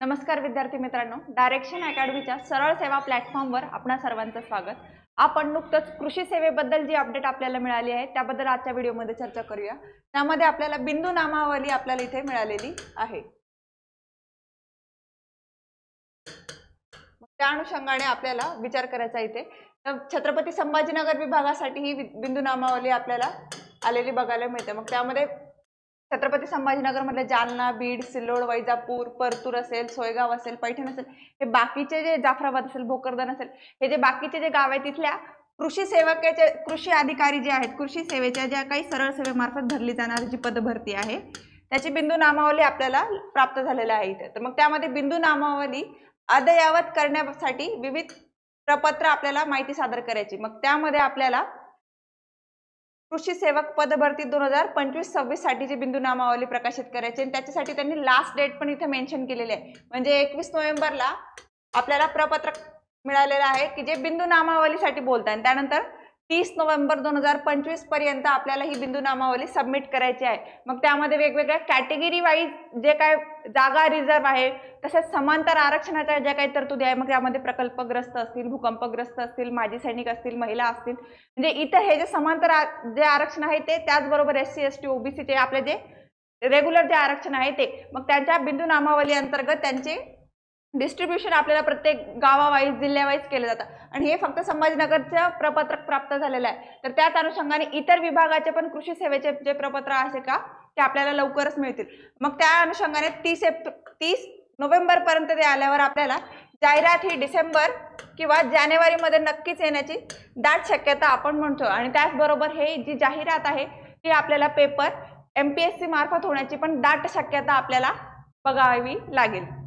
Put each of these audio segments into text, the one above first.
नमस्कार विद्यार्थी मित्रांनो, डायरेक्शन अकॅडमीच्या सरळ सेवा प्लॅटफॉर्मवर आपणा सर्वांचं स्वागत। आपण नुकतंच कृषी सेवेबद्दल जी अपडेट आपल्याला मिळाली आहे त्याबद्दल आजच्या व्हिडिओमध्ये चर्चा करूया। त्यामध्ये आपल्याला बिंदू नामावली आपल्याला इथे मिळालेली आहे। त्या अनुषंगाने आपल्याला विचार करायचा इथे छत्रपती संभाजीनगर विभागासाठी ही बिंदू नामावली आपल्याला आलेली बघायला मिळते। मग त्यामध्ये छत्रपती संभाजीनगर मध्ये जालना, बीड, सिल्लोड, वैजापूर, परतूर असेल, सोयगाव असेल, पैठण असेल, हे बाकीचे जे जाफराबाद असेल, भोकरदन असेल, हे जे बाकीचे जे गाव आहेत तिथल्या कृषी सेवकाचे कृषी अधिकारी जे आहेत, कृषी सेवेच्या ज्या काही सरळ सेवेमार्फत भरली जाणारी जी पदभरती आहे त्याची बिंदू नामावली आपल्याला प्राप्त झालेली आहे इथे। तर मग त्यामध्ये बिंदू नामावली अद्ययावत करण्यासाठी विविध प्रपत्र आपल्याला माहिती सादर करायची। मग त्यामध्ये आपल्याला कृषी सेवक पदभरती 2025-26 साठीची बिंदू नामावली प्रकाशित करायची आणि त्याच्यासाठी त्यांनी लास्ट डेट पण इथे मेन्शन केलेली आहे। म्हणजे 21 नोव्हेंबरला आपल्याला प्रपत्र मिळालेलं आहे की जे बिंदू नामावलीसाठी बोलतात आणि त्यानंतर 30 नोव्हेंबर 2025 पर्यंत आपल्याला ही बिंदू नामावली सबमिट करायची आहे। मग त्यामध्ये वेगवेगळ्या कॅटेगरी वाईज जे काय जागा रिझर्व आहे, तसेच समांतर आरक्षणाच्या ज्या काही तरतुदी आहे, मग त्यामध्ये प्रकल्पग्रस्त असतील, भूकंपग्रस्त असतील, माजी सैनिक असतील, महिला असतील, म्हणजे इतर हे जे समांतर जे आरक्षण आहे ते त्याचबरोबर SC ST OBC चे आपले जे रेग्युलर जे आरक्षण आहे ते मग त्यांच्या बिंदू नामावली अंतर्गत त्यांचे डिस्ट्रीब्युशन आपल्याला प्रत्येक गावावाईज जिल्ह्यावाईज केलं जातं आणि हे फक्त संभाजीनगरचं प्रपत्रक प्राप्त झालेलं आहे। तर त्याच अनुषंगाने इतर विभागाचे पण कृषी सेवेचे जे प्रपत्र आहे का ते आपल्याला लवकरच मिळतील। मग त्या अनुषंगाने 30 नोव्हेंबर पर्यंत ते आल्यावर आपल्याला जाहिरात ही डिसेंबर किंवा जानेवारीमध्ये नक्कीच येण्याची दाट शक्यता आपण म्हणतो आणि त्याचबरोबर हे जी जाहिरात आहे ती आपल्याला पेपर MPSC मार्फत होण्याची पण दाट शक्यता आपल्याला बघावी लागेल।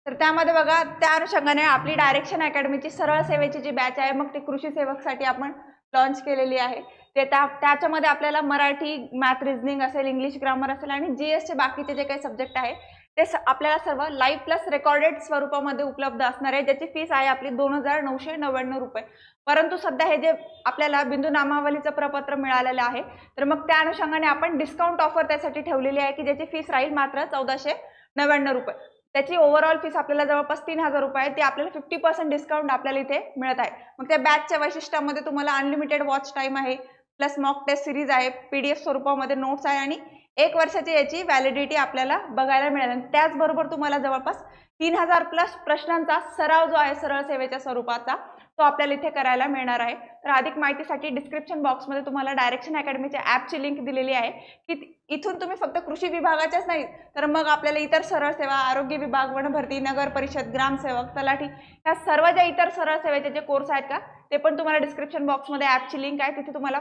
तर त्यामध्ये बघा त्या अनुषंगाने आपली डायरेक्शन अकॅडमीची सरळ सेवेची जी बॅच आहे मग ती कृषी सेवकसाठी आपण लॉन्च केलेली आहे। ते त्याच्यामध्ये आपल्याला मराठी, मॅथ, रिझनिंग असेल, इंग्लिश ग्रामर असेल आणि GS चे बाकीचे जे काही सब्जेक्ट आहे ते आपल्याला सर्व लाईव्ह प्लस रेकॉर्डेड स्वरूपामध्ये उपलब्ध असणार आहे, ज्याची फीस आहे आपली 2999 रुपये। परंतु सध्या हे जे आपल्याला बिंदू नामावलीचं प्रपत्र मिळालेलं आहे तर मग त्या अनुषंगाने आपण डिस्काउंट ऑफर त्यासाठी ठेवलेली आहे की ज्याची फीस राहील मात्र 1499 रुपये। त्याची ओव्हरऑल फीस आपल्याला जवळपास 3000 रुपये आहे, ते आपल्याला 50% डिस्काउंट आपल्याला इथे मिळत आहे। मग त्या बॅचच्या वैशिष्ट्यामध्ये तुम्हाला अनलिमिटेड वॉच टाइम आहे, प्लस मॉक टेस्ट सिरीज आहे, PDF स्वरूपामध्ये नोट्स आहे आणि 1 वर्षाची याची व्हॅलिडिटी आपल्याला बघायला मिळेल। त्याचबरोबर तुम्हाला जवळपास 3000 प्लस प्रश्नांचा सराव जो आहे सरळ सेवेच्या स्वरूपाचा तो आपल्याला इथे करायला मिळणार आहे। तर अधिक माहितीसाठी डिस्क्रिप्शन बॉक्समध्ये तुम्हाला डायरेक्शन अकॅडमीच्या ॲपची लिंक दिलेली आहे की इथून तुम्ही फक्त कृषी विभागाच्याच नाही तर मग आपल्याला इतर सरळ सेवा, आरोग्य विभाग, वन भरती, नगर परिषद, ग्रामसेवक, तलाठी या सर्व ज्या इतर सरळ सेवेचे जे कोर्स आहेत का ते पण तुम्हाला डिस्क्रिप्शन बॉक्समध्ये ॲपची लिंक आहे, तिथे तुम्हाला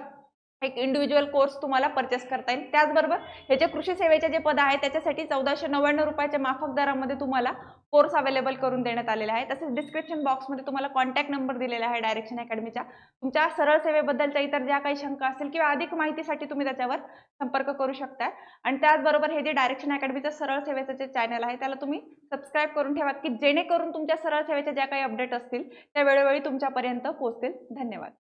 एक इंडिव्हिज्युअल कोर्स तुम्हाला परचेस करता येईल। त्याचबरोबर हे जे कृषी सेवेचे जे पद आहे त्याच्यासाठी 1499 रुपयाच्या माफक दरामध्ये तुम्हाला कोर्स अवेलेबल करून देण्यात आलेला आहे। तसेच डिस्क्रिप्शन बॉक्समध्ये तुम्हाला कॉन्टॅक्ट नंबर दिलेला आहे डायरेक्शन अकॅडमीचा। तुमच्या सरळ सेवेबद्दलच्या इतर ज्या काही शंका असतील किंवा अधिक माहितीसाठी तुम्ही त्याच्यावर संपर्क करू शकता। आणि त्याचबरोबर हे जे डायरेक्शन अकॅडमीचं सरळ सेवेचं जे चॅनल आहे त्याला तुम्ही सबस्क्राईब करून ठेवा की जेणेकरून तुमच्या सरळ सेवेच्या ज्या काही अपडेट असतील त्या वेळोवेळी तुमच्यापर्यंत पोहोचतील। धन्यवाद।